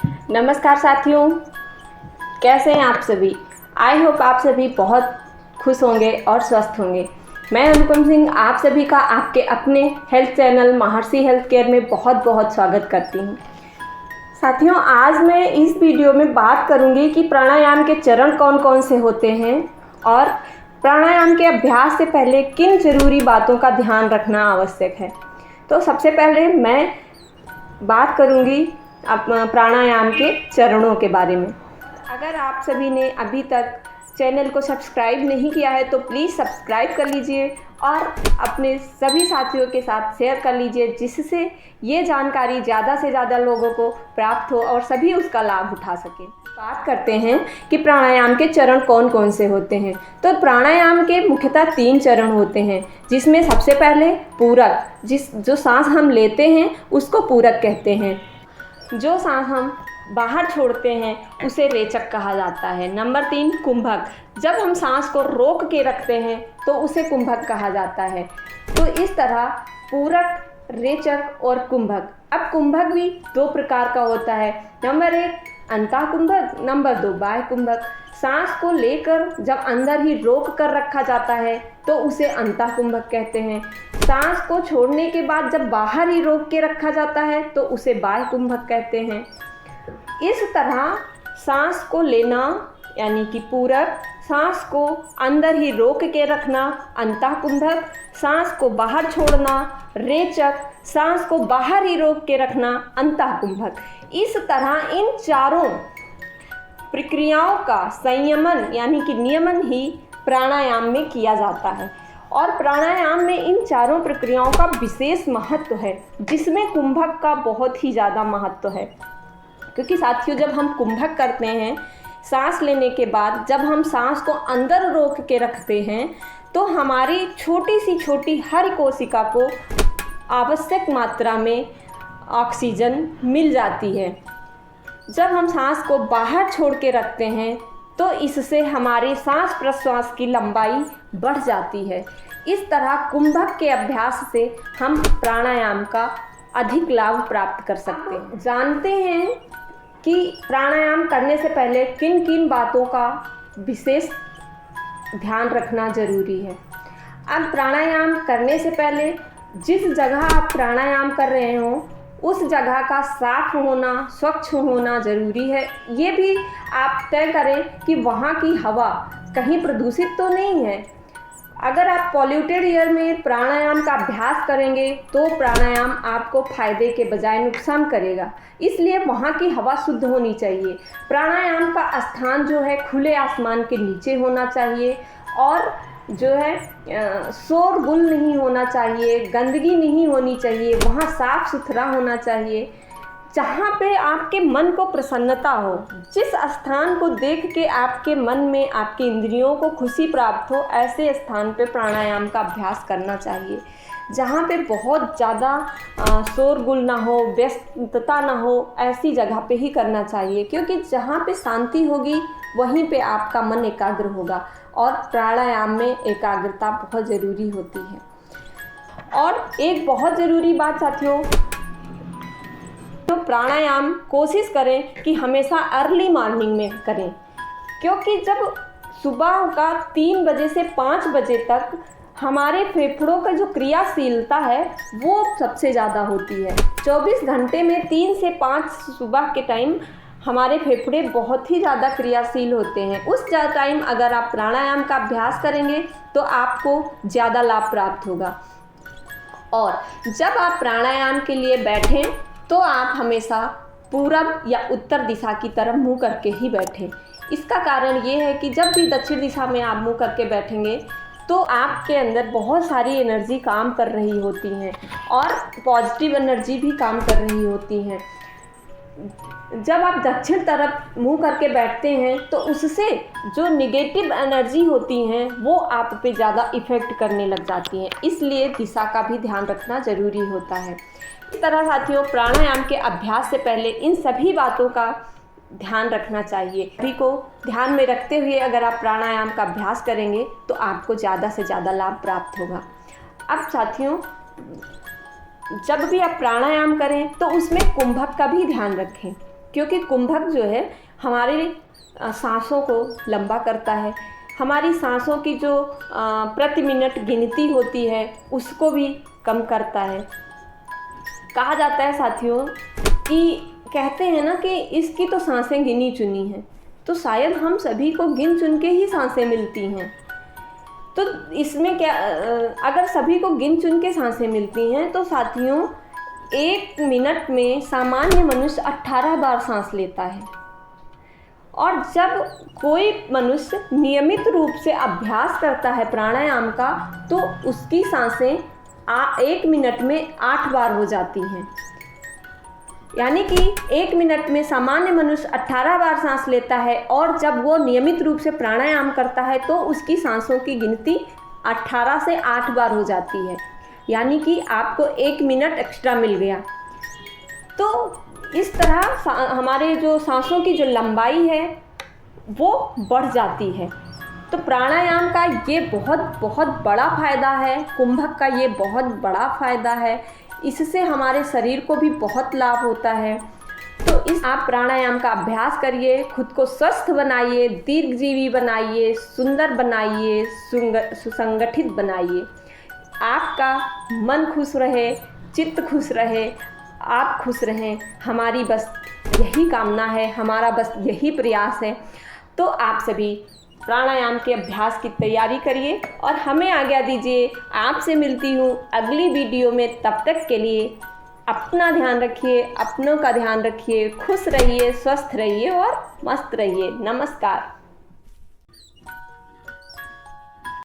नमस्कार साथियों, कैसे हैं आप सभी। आई होप आप सभी बहुत खुश होंगे और स्वस्थ होंगे। मैं अनुपम सिंह आप सभी का आपके अपने हेल्थ चैनल महर्षि हेल्थ केयर में बहुत बहुत स्वागत करती हूं। साथियों, आज मैं इस वीडियो में बात करूंगी कि प्राणायाम के चरण कौन कौन से होते हैं और प्राणायाम के अभ्यास से पहले किन जरूरी बातों का ध्यान रखना आवश्यक है। तो सबसे पहले मैं बात करूंगी प्राणायाम के चरणों के बारे में। अगर आप सभी ने अभी तक चैनल को सब्सक्राइब नहीं किया है तो प्लीज़ सब्सक्राइब कर लीजिए और अपने सभी साथियों के साथ शेयर कर लीजिए, जिससे ये जानकारी ज़्यादा से ज़्यादा लोगों को प्राप्त हो और सभी उसका लाभ उठा सकें। बात करते हैं कि प्राणायाम के चरण कौन कौन से होते हैं। तो प्राणायाम के मुख्यतः 3 चरण होते हैं, जिसमें सबसे पहले पूरक, जो सांस हम लेते हैं उसको पूरक कहते हैं। जो सांस हम बाहर छोड़ते हैं उसे रेचक कहा जाता है। नंबर 3 कुंभक, जब हम सांस को रोक के रखते हैं तो उसे कुंभक कहा जाता है। तो इस तरह पूरक, रेचक और कुंभक। अब कुंभक भी 2 प्रकार का होता है। नंबर 1 अंतः कुंभक, नंबर 2 बाह्य कुंभक। सांस को लेकर जब अंदर ही रोक कर रखा जाता है तो उसे अंतः कुंभक कहते हैं। सांस को छोड़ने के बाद जब बाहर ही रोक के रखा जाता है तो उसे बाह्य कुंभक कहते हैं। इस तरह सांस को लेना यानी कि पूरक, सांस को अंदर ही रोक के रखना अंतः कुंभक, सांस को बाहर छोड़ना रेचक, सांस को बाहर ही रोक के रखना अंतः कुंभक। इस तरह इन चारों प्रक्रियाओं का संयमन यानी कि नियमन ही प्राणायाम में किया जाता है। और प्राणायाम में इन चारों प्रक्रियाओं का विशेष महत्व है, जिसमें कुंभक का बहुत ही ज़्यादा महत्व है। क्योंकि साथियों, जब हम कुंभक करते हैं, सांस लेने के बाद जब हम सांस को अंदर रोक के रखते हैं तो हमारी छोटी सी छोटी हर कोशिका को आवश्यक मात्रा में ऑक्सीजन मिल जाती है। जब हम सांस को बाहर छोड़ के रखते हैं तो इससे हमारी सांस प्रश्वास की लंबाई बढ़ जाती है। इस तरह कुंभक के अभ्यास से हम प्राणायाम का अधिक लाभ प्राप्त कर सकते हैं। जानते हैं कि प्राणायाम करने से पहले किन किन बातों का विशेष ध्यान रखना जरूरी है। अब प्राणायाम करने से पहले जिस जगह आप प्राणायाम कर रहे हो उस जगह का साफ होना, स्वच्छ होना ज़रूरी है। ये भी आप तय करें कि वहाँ की हवा कहीं प्रदूषित तो नहीं है। अगर आप पॉल्यूटेड एयर में प्राणायाम का अभ्यास करेंगे तो प्राणायाम आपको फायदे के बजाय नुकसान करेगा। इसलिए वहाँ की हवा शुद्ध होनी चाहिए। प्राणायाम का स्थान जो है खुले आसमान के नीचे होना चाहिए और जो है शोरगुल नहीं होना चाहिए, गंदगी नहीं होनी चाहिए, वहाँ साफ सुथरा होना चाहिए, जहाँ पे आपके मन को प्रसन्नता हो। जिस स्थान को देख के आपके मन में, आपके इंद्रियों को खुशी प्राप्त हो, ऐसे स्थान पे प्राणायाम का अभ्यास करना चाहिए। जहाँ पे बहुत ज़्यादा शोरगुल ना हो, व्यस्तता ना हो, ऐसी जगह पे ही करना चाहिए। क्योंकि जहाँ पे शांति होगी वहीं पे आपका मन एकाग्र होगा और प्राणायाम में एकाग्रता बहुत ज़रूरी होती है। और एक बहुत ज़रूरी बात साथियों, तो प्राणायाम कोशिश करें कि हमेशा अर्ली मॉर्निंग में करें। क्योंकि जब सुबह का 3 बजे से 5 बजे तक हमारे फेफड़ों का जो क्रियाशीलता है वो सबसे ज़्यादा होती है। 24 घंटे में 3 से 5 सुबह के टाइम हमारे फेफड़े बहुत ही ज़्यादा क्रियाशील होते हैं। उस टाइम अगर आप प्राणायाम का अभ्यास करेंगे तो आपको ज़्यादा लाभ प्राप्त होगा। और जब आप प्राणायाम के लिए बैठें तो आप हमेशा पूरब या उत्तर दिशा की तरफ मुंह करके ही बैठें। इसका कारण ये है कि जब भी दक्षिण दिशा में आप मुंह करके बैठेंगे तो आपके अंदर बहुत सारी एनर्जी काम कर रही होती हैं और पॉजिटिव एनर्जी भी काम कर रही होती हैं। जब आप दक्षिण तरफ मुंह करके बैठते हैं तो उससे जो निगेटिव एनर्जी होती हैं वो आप पे ज़्यादा इफ़ेक्ट करने लग जाती हैं। इसलिए दिशा का भी ध्यान रखना ज़रूरी होता है। इस तरह साथियों, प्राणायाम के अभ्यास से पहले इन सभी बातों का ध्यान रखना चाहिए। सभी को ध्यान में रखते हुए अगर आप प्राणायाम का अभ्यास करेंगे तो आपको ज़्यादा से ज़्यादा लाभ प्राप्त होगा। अब साथियों, जब भी आप प्राणायाम करें तो उसमें कुंभक का भी ध्यान रखें। क्योंकि कुंभक जो है हमारे सांसों को लंबा करता है, हमारी सांसों की जो प्रति मिनट गिनती होती है उसको भी कम करता है। कहा जाता है साथियों कि कहते हैं ना कि इसकी तो सांसें गिनी चुनी हैं, तो शायद हम सभी को गिन चुन के ही सांसें मिलती हैं। तो इसमें क्या, अगर सभी को गिन चुन के सांसें मिलती हैं तो साथियों 1 मिनट में सामान्य मनुष्य 18 बार सांस लेता है। और जब कोई मनुष्य नियमित रूप से अभ्यास करता है प्राणायाम का तो उसकी सांसें 1 मिनट में 8 बार हो जाती हैं। यानी कि 1 मिनट में सामान्य मनुष्य 18 बार सांस लेता है और जब वो नियमित रूप से प्राणायाम करता है तो उसकी सांसों की गिनती 18 से 8 बार हो जाती है। यानी कि आपको 1 मिनट एक्स्ट्रा मिल गया। तो इस तरह हमारे जो सांसों की जो लंबाई है वो बढ़ जाती है। तो प्राणायाम का ये बहुत बहुत बड़ा फ़ायदा है, कुंभक का ये बहुत बड़ा फ़ायदा है, इससे हमारे शरीर को भी बहुत लाभ होता है। तो आप प्राणायाम का अभ्यास करिए, खुद को स्वस्थ बनाइए, दीर्घजीवी बनाइए, सुंदर बनाइए, सुसंगठित बनाइए। आपका मन खुश रहे, चित्त खुश रहे, आप खुश रहें, हमारी बस यही कामना है, हमारा बस यही प्रयास है। तो आप सभी प्राणायाम के अभ्यास की तैयारी करिए और हमें आज्ञा दीजिए। आपसे मिलती हूँ अगली वीडियो में। तब तक के लिए अपना ध्यान रखिए, अपनों का ध्यान रखिए, खुश रहिए, स्वस्थ रहिए और मस्त रहिए। नमस्कार।